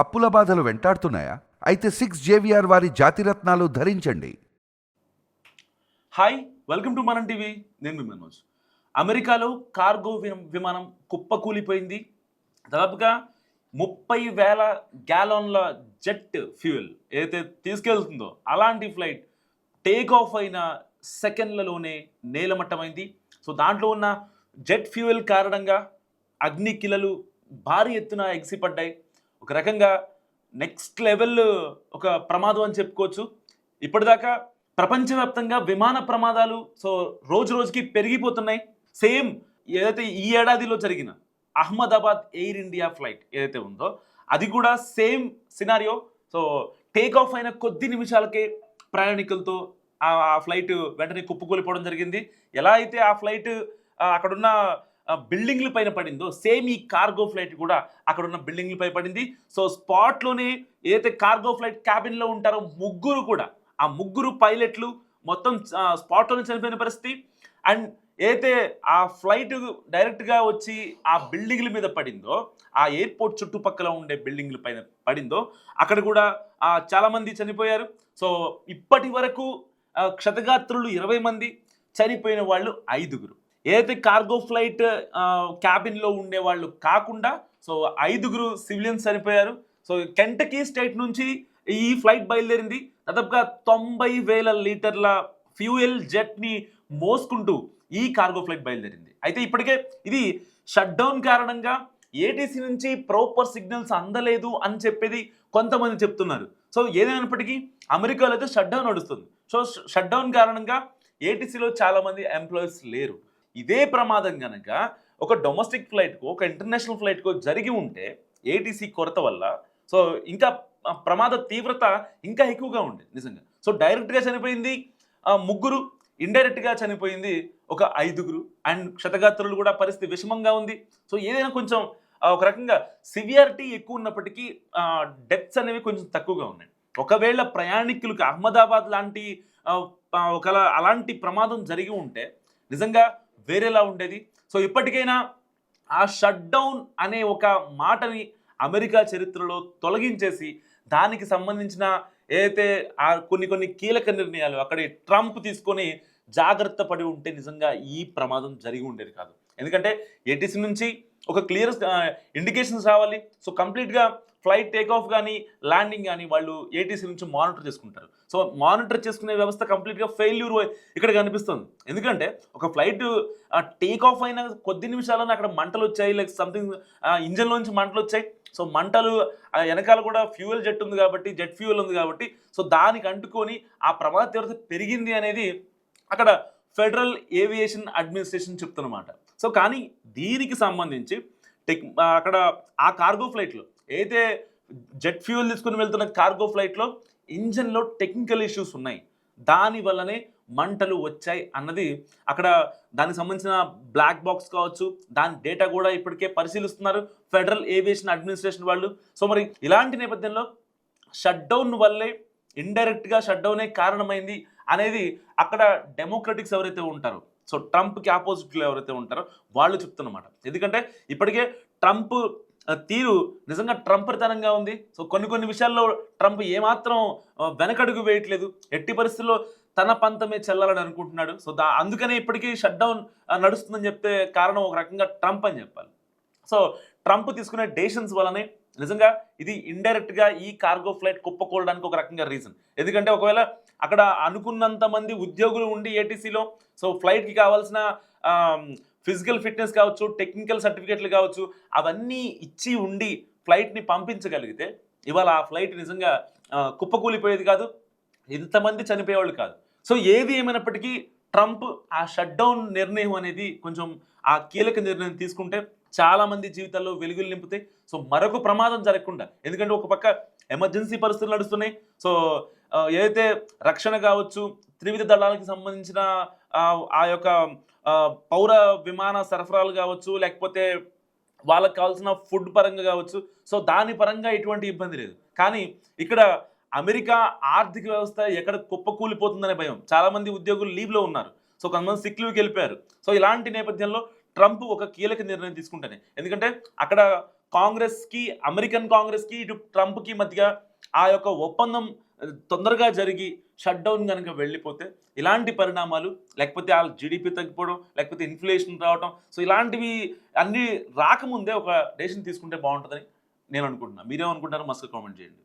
అప్పుల బాధలు వెంటాడుతున్నాయా? అయితే 6 JVR వారి జాతిరత్నాలు ధరించండి. హాయ్, వెల్కమ్ టు మనం టీవీ. నేను మీ మనోజ్. అమెరికాలో కార్గో విమానం కుప్పకూలిపోయింది. దాదాపుగా 30,000 గ్యాలన్ల జెట్ ఫ్యూయల్ ఏదైతే తీసుకెళ్తుందో అలాంటి ఫ్లైట్ టేక్ ఆఫ్ అయిన సెకండ్లలోనే నేలమట్టమైంది. సో దాంట్లో ఉన్న జెట్ ఫ్యూయల్ కారణంగా అగ్నికిలలు భారీ ఎత్తున ఎగిసిపడ్డాయి. ఒక రకంగా నెక్స్ట్ లెవెల్ ఒక ప్రమాదం అని చెప్పుకోవచ్చు. ఇప్పటిదాకా ప్రపంచవ్యాప్తంగా విమాన ప్రమాదాలు రోజు రోజుకి పెరిగిపోతున్నాయి. సేమ్ ఏదైతే ఈ ఏడాదిలో జరిగిన అహ్మదాబాద్ ఎయిర్ ఇండియా ఫ్లైట్ ఏదైతే ఉందో అది కూడా same scenario. So take off అయిన కొద్ది నిమిషాలకే ప్రయాణికులతో ఆ ఫ్లైట్ వెంటనే కుప్పకూలిపోవడం జరిగింది. ఎలా అయితే ఆ ఫ్లైట్ అక్కడున్న బిల్డింగ్ల పైన పడిందో సేమ్ ఈ కార్గో ఫ్లైట్ కూడా అక్కడున్న బిల్డింగ్లపై పడింది. సో స్పాట్లోనే ఏదైతే కార్గో ఫ్లైట్ క్యాబిన్లో ఉంటారో ఆ ముగ్గురు పైలట్లు మొత్తం స్పాట్లోనే చనిపోయిన పరిస్థితి. అండ్ ఏదైతే ఆ ఫ్లైట్ డైరెక్ట్గా వచ్చి ఆ బిల్డింగ్ల మీద పడిందో, ఆ ఎయిర్పోర్ట్ చుట్టుపక్కల ఉండే బిల్డింగ్ల పైన పడిందో అక్కడ కూడా చాలామంది చనిపోయారు. సో ఇప్పటి వరకు క్షతగాత్రులు 20 మంది, చనిపోయిన వాళ్ళు 5. ఏదైతే కార్గో ఫ్లైట్ క్యాబిన్లో ఉండే వాళ్ళు కాకుండా 5 సివిలియన్స్ చనిపోయారు. సో కెంటకీ స్టేట్ నుంచి ఈ ఫ్లైట్ బయలుదేరింది. దాదాపుగా 90,000 లీటర్ల ఫ్యూయల్ జెట్ని మోసుకుంటూ ఈ కార్గో ఫ్లైట్ బయలుదేరింది. అయితే ఇప్పటికే ఇది షట్ డౌన్ కారణంగా ఏటీసీ నుంచి ప్రాపర్ సిగ్నల్స్ అందలేదు అని చెప్పేది కొంతమంది చెప్తున్నారు. సో ఏదైనప్పటికీ అమెరికాలో అయితే షట్ డౌన్ నడుస్తుంది. సో షట్ డౌన్ కారణంగా ఏటీసీలో చాలామంది ఎంప్లాయీస్ లేరు. ఇదే ప్రమాదం కనుక ఒక డొమెస్టిక్ ఫ్లైట్కో ఒక ఇంటర్నేషనల్ ఫ్లైట్కో జరిగి ఉంటే ఏటీసీ కొరత వల్ల ఇంకా ప్రమాద తీవ్రత ఇంకా ఎక్కువగా ఉండేది నిజంగా. సో డైరెక్ట్గా చనిపోయింది 3, ఇండైరెక్ట్గా చనిపోయింది ఒక 5. అండ్ క్షతగాత్రులు కూడా పరిస్థితి విషమంగా ఉంది. సో ఏదైనా కొంచెం ఒక రకంగా సివియారిటీ ఎక్కువ ఉన్నప్పటికీ డెత్స్ అనేవి కొంచెం తక్కువగా ఉన్నాయి. ఒకవేళ ప్రయాణికులకు అహ్మదాబాద్ లాంటి అలాంటి ప్రమాదం జరిగి ఉంటే నిజంగా వేరేలా ఉండేది. సో ఇప్పటికైనా ఆ షట్ డౌన్ అనే ఒక మాటని అమెరికా చరిత్రలో తొలగించేసి దానికి సంబంధించిన ఏదైతే కొన్ని కీలక నిర్ణయాలు అక్కడ ట్రంప్ తీసుకొని జాగ్రత్త పడి ఉంటే నిజంగా ఈ ప్రమాదం జరిగి ఉండేది కాదు. ఎందుకంటే ఏటీసీ నుంచి ఒక క్లియర్ ఇండికేషన్స్ రావాలి. సో కంప్లీట్గా ఫ్లైట్ టేక్ ఆఫ్ కానీ ల్యాండింగ్ కానీ వాళ్ళు ఏటీసీ నుంచి మానిటర్ చేసుకుంటారు. సో మానిటర్ చేసుకునే వ్యవస్థ కంప్లీట్గా ఫెయిల్యూర్ ఇక్కడ కనిపిస్తుంది. ఎందుకంటే ఒక ఫ్లైట్ టేక్ ఆఫ్ అయిన కొద్ది నిమిషాల్లోనే అక్కడ మంటలు వచ్చాయి, లైక్ సంథింగ్ ఇంజన్లోంచి మంటలు వచ్చాయి. సో మంటలు వెనకాల కూడా ఫ్యూయల్ జెట్ ఉంది కాబట్టి, జెట్ ఫ్యూయల్ ఉంది కాబట్టి సో దానికి అంటుకొని ఆ ప్రమాద తీవ్రత పెరిగింది అనేది అక్కడ ఫెడరల్ ఏవియేషన్ అడ్మినిస్ట్రేషన్ చెప్తున్నమాట. సో కానీ దీనికి సంబంధించి అక్కడ ఆ కార్గో ఫ్లైట్లో ఏదైతే జెట్ ఫ్యూయల్ తీసుకుని వెళ్తున్న కార్గో ఫ్లైట్లో ఇంజన్లో టెక్నికల్ ఇష్యూస్ ఉన్నాయి, దానివల్లనే మంటలు వచ్చాయి అన్నది అక్కడ దానికి సంబంధించిన బ్లాక్ బాక్స్ కావచ్చు, దాని డేటా కూడా ఇప్పటికే పరిశీలిస్తున్నారు ఫెడరల్ ఏవియేషన్ అడ్మినిస్ట్రేషన్ వాళ్ళు. సో మరి ఇలాంటి నేపథ్యంలో షట్ డౌన్ వల్లే ఇండైరెక్ట్గా షట్ డౌనే కారణమైంది అనేది అక్కడ డెమోక్రటిక్స్ ఎవరైతే ఉంటారో, సో ట్రంప్కి ఆపోజిట్లో ఎవరైతే ఉంటారో వాళ్ళు చెప్తున్నమాట. ఎందుకంటే ఇప్పటికే ట్రంప్ తీరు నిజంగా ట్రంపర్తనంగా ఉంది. సో కొన్ని విషయాల్లో ట్రంప్ ఏమాత్రం వెనకడుగు వేయట్లేదు. ఎట్టి పరిస్థితుల్లో తన పంతమే చెల్లాలని అనుకుంటున్నాడు. సో అందుకనే ఇప్పటికీ షట్ డౌన్ నడుస్తుందని చెప్తే కారణం ఒక రకంగా ట్రంప్ అని చెప్పాలి. సో ట్రంప్ తీసుకునే డెసిషన్స్ వల్లనే నిజంగా ఇది ఇండైరెక్ట్గా ఈ కార్గో ఫ్లైట్ కుప్పకూలడానికి ఒక రకంగా రీజన్. ఎందుకంటే ఒకవేళ అక్కడ అనుకున్నంత మంది ఉద్యోగులు ఉండి ఏటీసీలో సో ఫ్లైట్కి కావాల్సిన ఫిజికల్ ఫిట్నెస్ కావచ్చు, టెక్నికల్ సర్టిఫికేట్లు కావచ్చు, అవన్నీ ఇచ్చి ఉండి ఫ్లైట్ని పంపించగలిగితే ఇవాళ ఆ ఫ్లైట్ నిజంగా కుప్పకూలిపోయేది కాదు, ఇంతమంది చనిపోయేవాళ్ళు కాదు. సో ఏది ఏమైనప్పటికీ ట్రంప్ ఆ షట్ డౌన్ నిర్ణయం అనేది కొంచెం ఆ కీలక నిర్ణయం తీసుకుంటే చాలామంది జీవితాల్లో వెలుగులు నింపుతాయి. సో మరొక ప్రమాదం జరగకుండా, ఎందుకంటే ఒక పక్క ఎమర్జెన్సీ పరిస్థితులు నడుస్తున్నాయి. సో ఏదైతే రక్షణ కావచ్చు, త్రివిధ దళాలకు సంబంధించిన ఆ యొక్క పౌర విమాన సరఫరాలు కావచ్చు, లేకపోతే వాళ్ళకి కావాల్సిన ఫుడ్ పరంగా కావచ్చు, సో దాని పరంగా ఎటువంటి ఇబ్బంది లేదు. కానీ ఇక్కడ అమెరికా ఆర్థిక వ్యవస్థ ఎక్కడ కుప్పకూలిపోతుందనే భయం. చాలామంది ఉద్యోగులు లీవ్లో ఉన్నారు. సో కొంతమంది సిక్ లీవ్కి వెళ్ళిపోయారు. సో ఇలాంటి నేపథ్యంలో ట్రంప్ ఒక కీలక నిర్ణయం తీసుకుంటేనే, ఎందుకంటే అక్కడ కాంగ్రెస్కి, అమెరికన్ కాంగ్రెస్కి, ఇటు ట్రంప్కి మధ్య ఆ యొక్క ఒప్పందం తొందరగా జరిగి షట్ డౌన్ కనుక వెళ్ళిపోతే ఇలాంటి పరిణామాలు, లేకపోతే వాళ్ళ జీడిపి తగ్గిపోవడం, లేకపోతే ఇన్ఫ్లేషన్ రావడం, సో ఇలాంటివి అన్నీ రాకముందే ఒక డెసిషన్ తీసుకుంటే బాగుంటుందని నేను అనుకుంటున్నాను. మీరేమనుకుంటారో మస్తు కామెంట్ చేయండి.